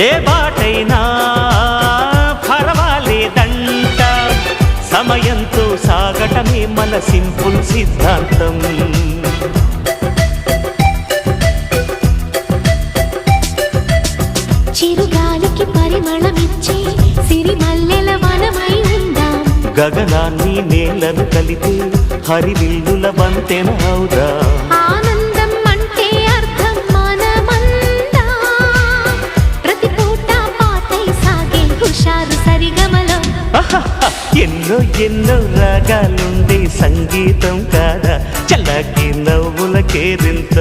ఏ బాటైనా పర్వాలేదంట, సమయంతో సాగటమే మన సింపుల్ సిద్ధాంతం. చిరుగాలికి పరిమళమిచ్చే సిరిమల్లెల వనమై ఉందాం, గగనాన్ని నేలను కలిపే హరివిల్లుల వంతెన అవుదాం. ఆనందం అంటే అర్థం మనమందా, ప్రతి పూట పాటై సాగే హుషారు సరిగమలో. ఎన్నో ఎన్నో రాగాలుండే సంగీతం కాదా, చల్లకి నవ్వుల కేరింత.